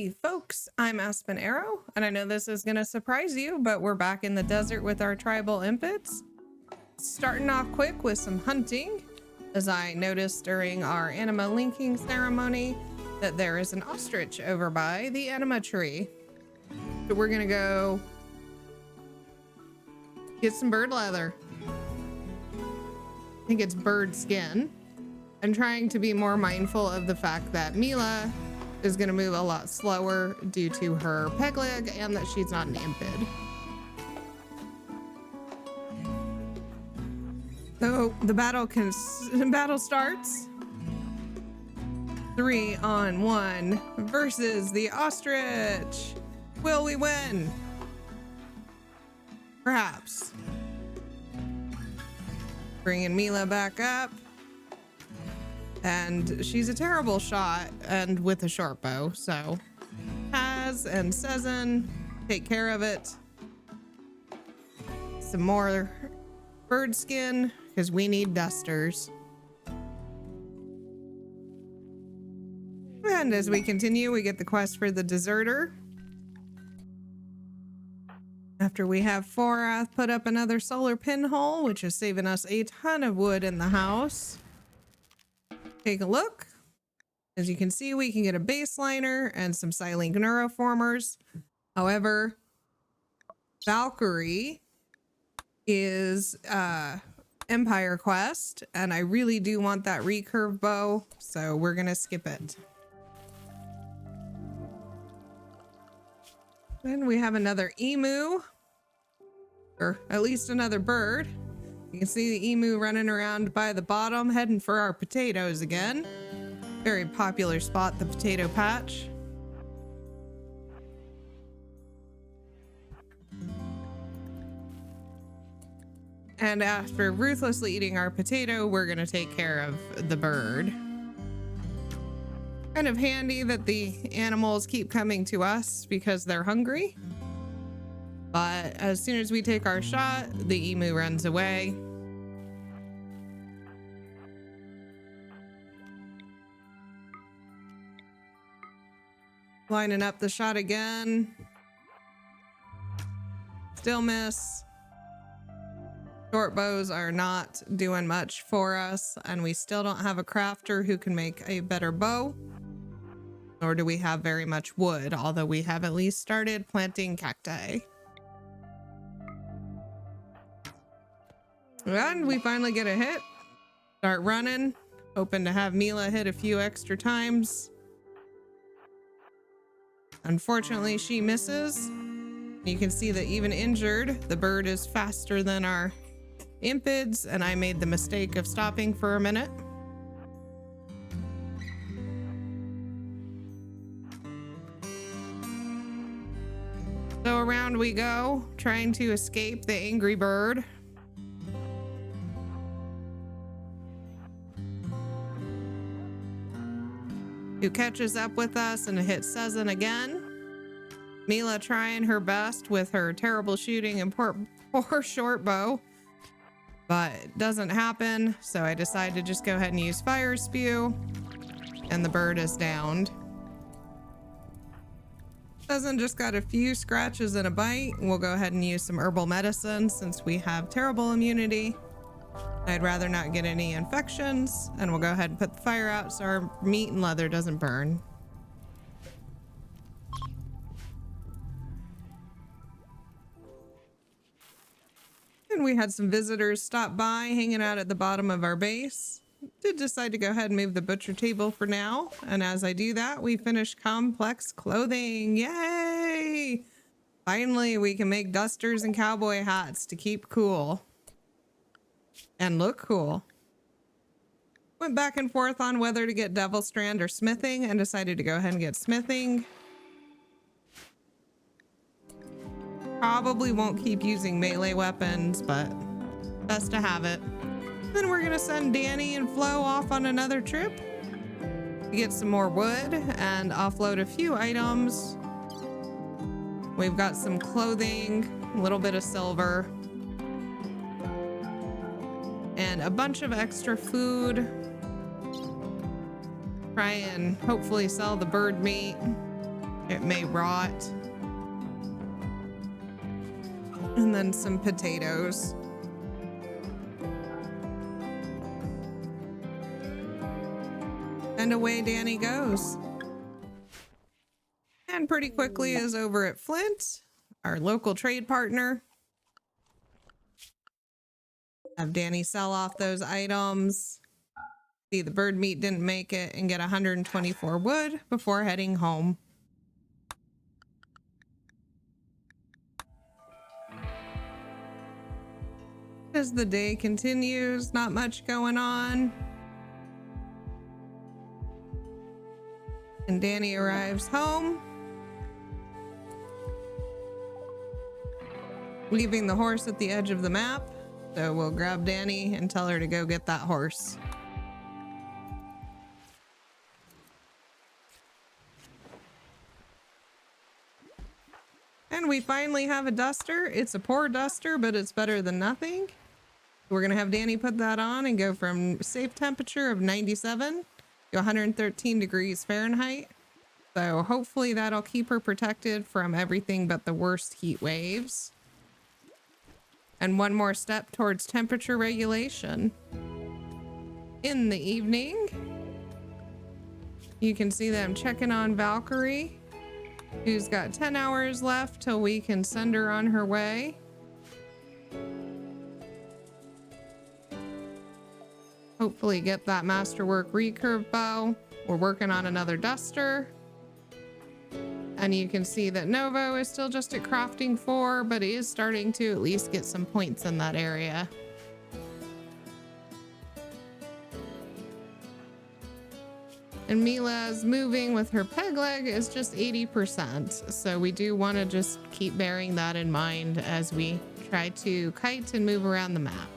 Hey folks, I'm Aspen Arrow, and I know this is going to surprise you, but we're back in the desert with our tribal impids. Starting off quick with some hunting, as I noticed during our anima linking ceremony that there is an ostrich over by the anima tree. So we're going to go get some bird leather. I think it's bird skin. I'm trying to be more mindful of the fact that Mila is going to move a lot slower due to her peg leg and that she's not an impid. So the battle starts. 3-on-1 versus the ostrich. Will we win? Perhaps. Bringing Mila back up. And she's a terrible shot and with a short bow, so Haz and Sezin take care of it. Some more bird skin because we need dusters. And as we continue, we get the quest for the deserter. After we have Forath put up another solar pinhole, which is saving us a ton of wood in the house. Take a look. As you can see, we can get a baseliner and some Silink neuroformers. However, Valkyrie is Empire quest, and I really do want that recurve bow, so we're gonna skip it. Then we have another emu, or at least another bird. You can see the emu running around by the bottom, heading for our potatoes again. Very popular spot, the potato patch. And after ruthlessly eating our potato, we're going to take care of the bird. Kind of handy that the animals keep coming to us because they're hungry. But as soon as we take our shot, the emu runs away. Lining up the shot again. Still miss. Short bows are not doing much for us, and we still don't have a crafter who can make a better bow. Nor do we have very much wood, although we have at least started planting cacti. And we finally get a hit. Start running. Hoping to have Mila hit a few extra times. Unfortunately, she misses. You can see that even injured, the bird is faster than our impids, and I made the mistake of stopping for a minute. So around we go, trying to escape the angry bird. Who catches up with us and hits Sezin again. Mila trying her best with her terrible shooting and poor short bow, but it doesn't happen, so I decided to just go ahead and use fire spew, and the bird is downed. Sezin just got a few scratches and a bite. We'll go ahead and use some herbal medicine since we have terrible immunity. I'd rather not get any infections, and we'll go ahead and put the fire out so our meat and leather doesn't burn. And we had some visitors stop by, hanging out at the bottom of our base. Did decide to go ahead and move the butcher table for now, and as I do that, we finish complex clothing. Yay! Finally, we can make dusters and cowboy hats to keep cool. And look cool. Went back and forth on whether to get Devil Strand or Smithing and decided to go ahead and get Smithing. Probably won't keep using melee weapons, but best to have it. Then we're gonna send Danny and Flo off on another trip to get some more wood and offload a few items. We've got some clothing, a little bit of silver, and a bunch of extra food. Try and hopefully sell the bird meat. It may rot. And then some potatoes. And away Danny goes. And pretty quickly is over at Flint, our local trade partner. Have Danny sell off those items. See the bird meat didn't make it and get 124 wood before heading home. As the day continues, not much going on. And Danny arrives home, leaving the horse at the edge of the map. So we'll grab Danny and tell her to go get that horse. And we finally have a duster. It's a poor duster, but it's better than nothing. We're going to have Danny put that on and go from safe temperature of 97 to 113 degrees Fahrenheit. So hopefully that'll keep her protected from everything but the worst heat waves. And one more step towards temperature regulation. In the evening, you can see them checking on Valkyrie, who's got 10 hours left till we can send her on her way. Hopefully get that masterwork recurve bow. We're working on another duster. And you can see that Novo is still just at crafting 4, but he is starting to at least get some points in that area. And Mila's moving with her peg leg is just 80%. So we do want to just keep bearing that in mind as we try to kite and move around the map.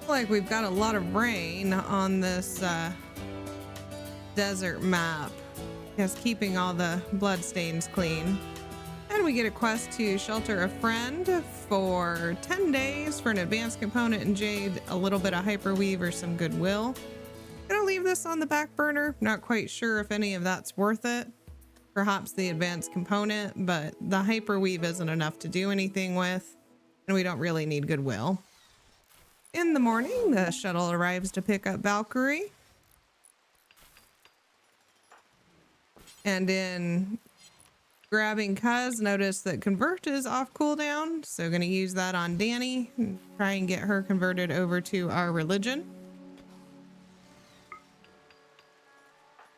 Like we've got a lot of rain on this desert map, just keeping all the blood stains clean. And we get a quest to shelter a friend for 10 days for an advanced component in jade, a little bit of hyperweave or some goodwill. Gonna leave this on the back burner. Not quite sure if any of that's worth it. Perhaps the advanced component, but the hyperweave isn't enough to do anything with, and we don't really need goodwill. In the morning, the shuttle arrives to pick up Valkyrie. And in grabbing Cuz, notice that convert is off cooldown. So going to use that on Danny and try and get her converted over to our religion.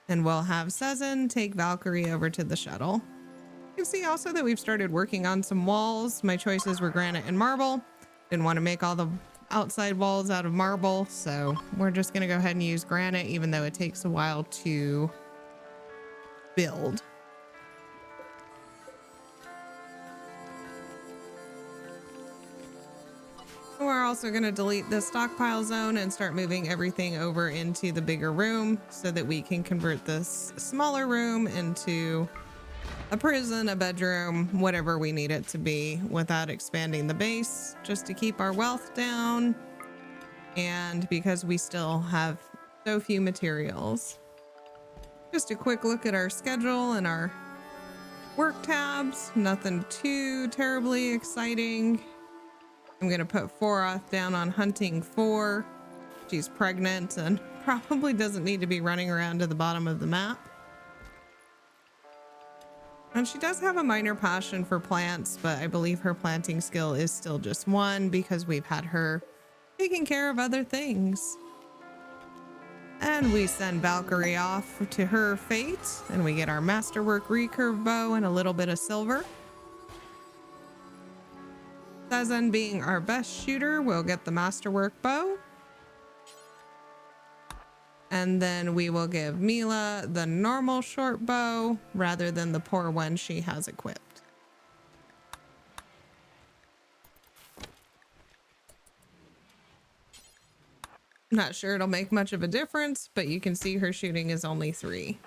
And we'll have Sezen take Valkyrie over to the shuttle. You can see also that we've started working on some walls. My choices were granite and marble. Didn't want to make all the outside walls out of marble, so we're just going to go ahead and use granite, even though it takes a while to build. We're also going to delete the stockpile zone and start moving everything over into the bigger room so that we can convert this smaller room into a prison, a bedroom, whatever we need it to be without expanding the base, just to keep our wealth down. And because we still have so few materials. Just a quick look at our schedule and our work tabs. Nothing too terribly exciting. I'm going to put Foroth down on hunting 4. She's pregnant and probably doesn't need to be running around to the bottom of the map. And she does have a minor passion for plants, but I believe her planting skill is still just 1 because we've had her taking care of other things. And we send Valkyrie off to her fate, and we get our masterwork recurve bow and a little bit of silver. Sezen, being our best shooter, will get the masterwork bow. And then we will give Mila the normal short bow rather than the poor one she has equipped. Not sure it'll make much of a difference, but you can see her shooting is only 3.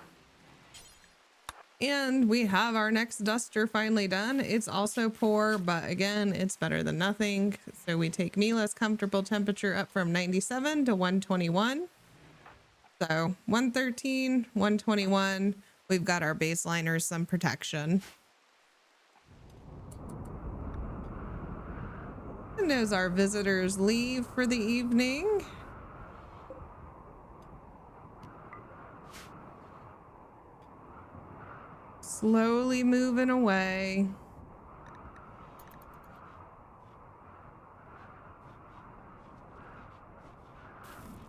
And we have our next duster finally done. It's also poor, but again, it's better than nothing. So we take Mila's comfortable temperature up from 97 to 121. So 113, 121, we've got our baseliners some protection. And as our visitors leave for the evening, slowly moving away.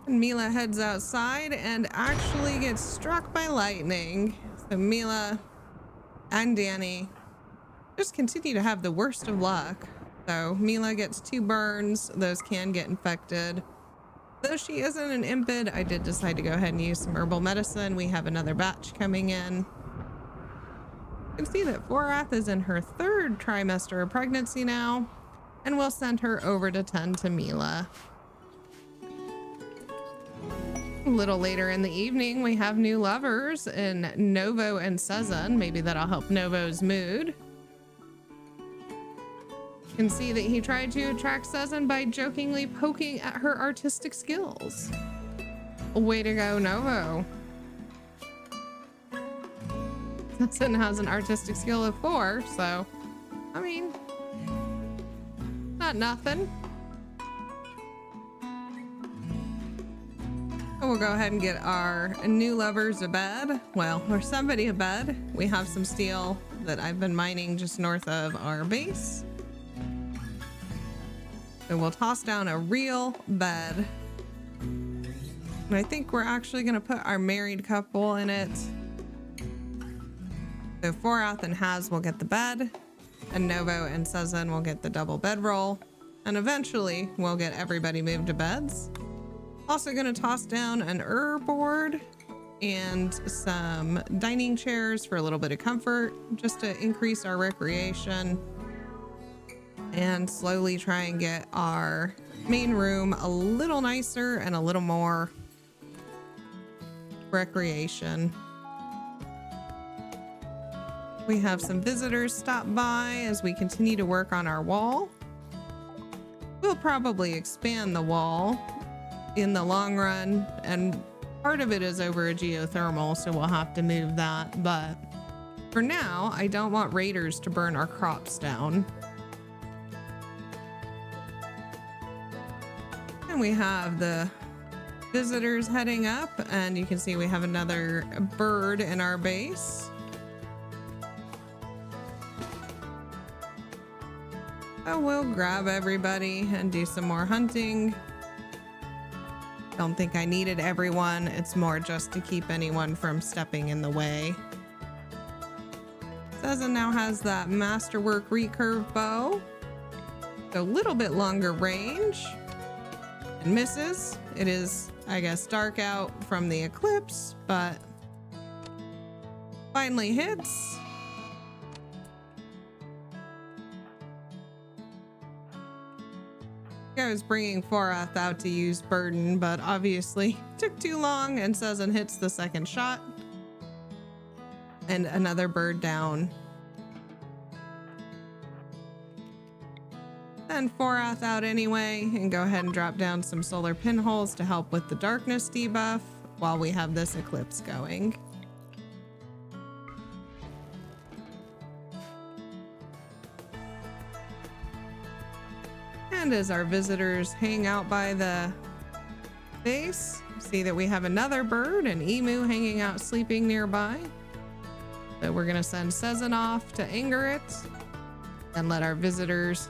And Mila heads outside and actually gets struck by lightning. So Mila and Danny just continue to have the worst of luck. So Mila gets 2 burns. Those can get infected. Though she isn't an impid, I did decide to go ahead and use some herbal medicine. We have another batch coming in. You can see that Forath is in her 3rd trimester of pregnancy now, and we'll send her over to tend to Mila. A little later in the evening, we have new lovers in Novo and Sezin. Maybe that'll help Novo's mood. You can see that he tried to attract Sezin by jokingly poking at her artistic skills. Way to go, Novo. Sezin has an artistic skill of 4, so, I mean, not nothing. We'll go ahead and get our new lovers a bed. Well, or somebody a bed. We have some steel that I've been mining just north of our base. So we'll toss down a real bed. And I think we're actually going to put our married couple in it. So Forath and Haz will get the bed, and Novo and Sezin will get the double bedroll. And eventually we'll get everybody moved to beds. Also going to toss down an board and some dining chairs for a little bit of comfort, just to increase our recreation. And slowly try and get our main room a little nicer and a little more recreation. We have some visitors stop by as we continue to work on our wall. We'll probably expand the wall in the long run, and part of it is over a geothermal, so we'll have to move that. But for now, I don't want raiders to burn our crops down. And we have the visitors heading up, and you can see we have another bird in our base. So we'll grab everybody and do some more hunting. Don't think I needed everyone. It's more just to keep anyone from stepping in the way. Sezin now has that masterwork recurve bow. So a little bit longer range. And misses. It is, I guess, dark out from the eclipse, but finally hits. I was bringing Forath out to use burden, but obviously took too long, and Sezin hits the 2nd shot. And another bird down. Send Forath out anyway, and go ahead and drop down some solar pinholes to help with the darkness debuff while we have this eclipse going. And as our visitors hang out by the base, see that we have another bird, an emu, hanging out sleeping nearby. So we're gonna send Sezin off to anger it and let our visitors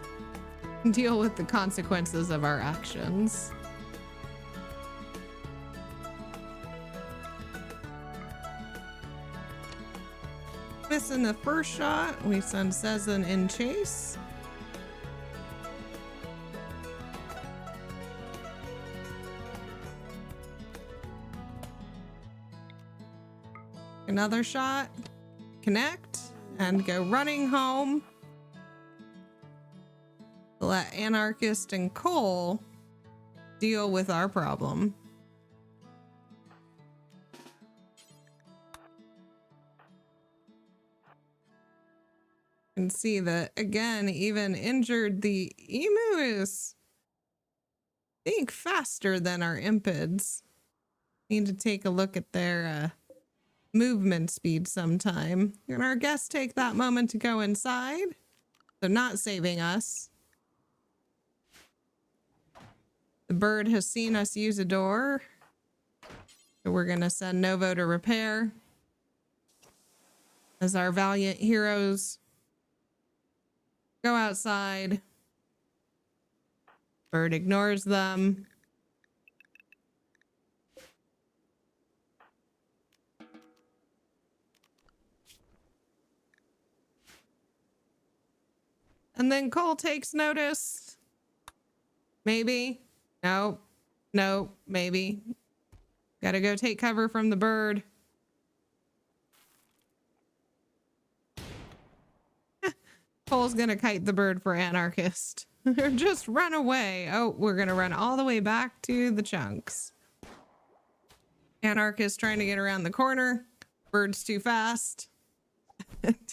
deal with the consequences of our actions. Missing the first shot, we send Sezin in chase. Another shot, connect, and go running home. Let Anarchist and Cole deal with our problem. And see that again, even injured, the emu is being faster than our impids. Need to take a look at their movement speed sometime. And our guests take that moment to go inside. So not saving us. The bird has seen us use a door. So we're going to send Novo to repair. As our valiant heroes go outside. Bird ignores them. And then Cole takes notice. Maybe. Nope. Nope. Maybe. Gotta go take cover from the bird. Cole's gonna kite the bird for anarchist. Just run away. Oh, we're gonna run all the way back to the chunks. Anarchist trying to get around the corner. Bird's too fast.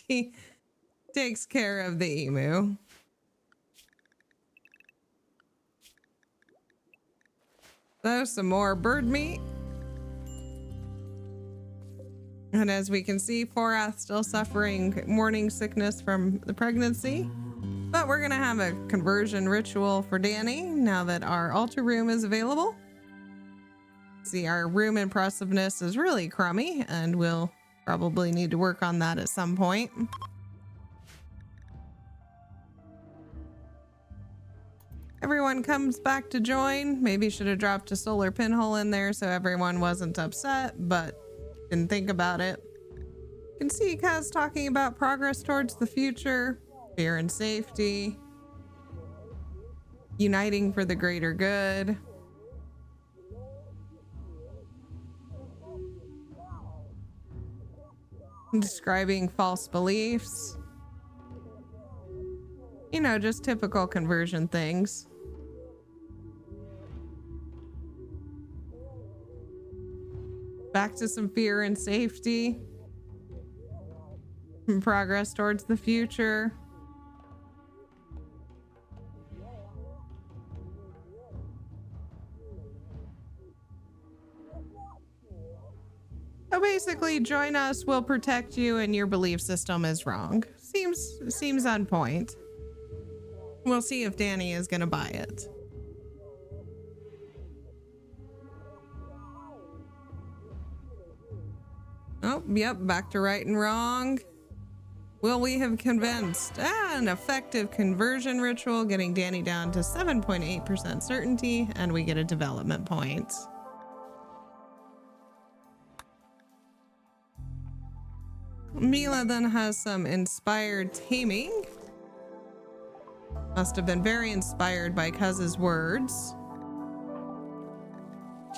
He takes care of the emu. So some more bird meat. And as we can see, Forath still suffering morning sickness from the pregnancy. But we're gonna have a conversion ritual for Danny now that our altar room is available. See, our room impressiveness is really crummy, and we'll probably need to work on that at some point. Everyone comes back to join. Maybe should have dropped a solar pinhole in there so everyone wasn't upset, but didn't think about it. You can see Kaz talking about progress towards the future, fear and safety, uniting for the greater good. Describing false beliefs. You know, just typical conversion things. Back to some fear and safety. And progress towards the future. So basically, join us, we'll protect you, and your belief system is wrong. Seems on point. We'll see if Danny is gonna buy it. Oh, yep, back to right and wrong. Will we have convinced? An effective conversion ritual, getting Danny down to 7.8% certainty, and we get a development point. Mila then has some inspired taming. Must have been very inspired by Kuz's words.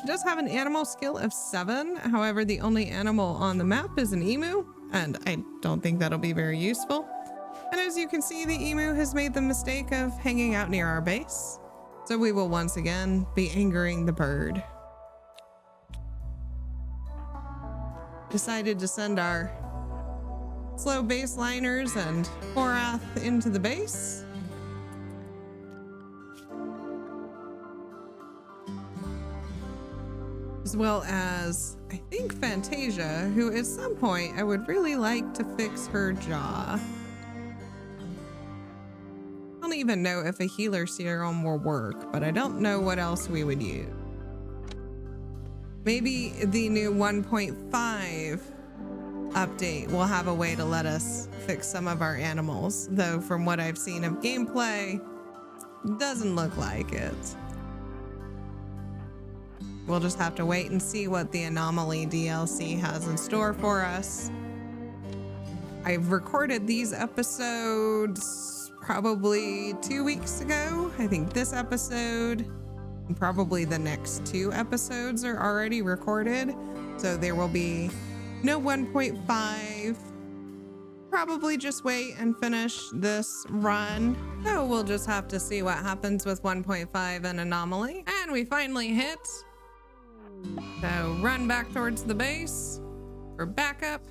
She does have an animal skill of 7. However, the only animal on the map is an emu, and I don't think that'll be very useful. And as you can see, the emu has made the mistake of hanging out near our base. So we will once again be angering the bird. Decided to send our slow baseliners and Forath into the base. As well as, I think, Fantasia, who at some point I would really like to fix her jaw. I don't even know if a healer serum will work, but I don't know what else we would use. Maybe the new 1.5 update will have a way to let us fix some of our animals, though from what I've seen of gameplay, doesn't look like it. We'll just have to wait and see what the Anomaly DLC has in store for us. I've recorded these episodes probably 2 weeks ago. I think this episode and probably the next 2 episodes are already recorded. So there will be no 1.5. Probably just wait and finish this run. So we'll just have to see what happens with 1.5 and Anomaly. And we finally hit. So run back towards the base for backup.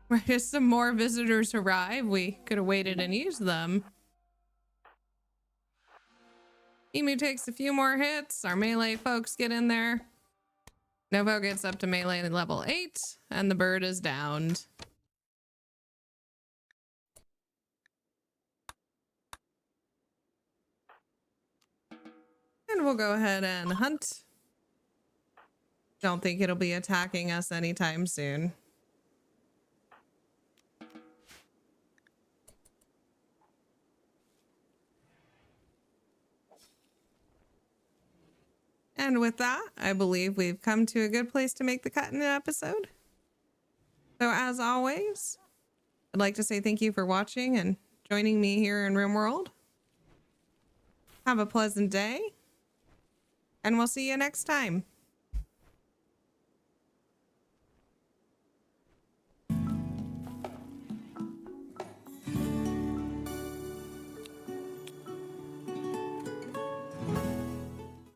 If some more visitors arrive, we could have waited and used them. Emu takes a few more hits. Our melee folks get in there. Novo gets up to melee level 8, and the bird is downed. And we'll go ahead and hunt. Don't think it'll be attacking us anytime soon. And with that, I believe we've come to a good place to make the cut in an episode. So as always, I'd like to say thank you for watching and joining me here in RimWorld. Have a pleasant day, and we'll see you next time.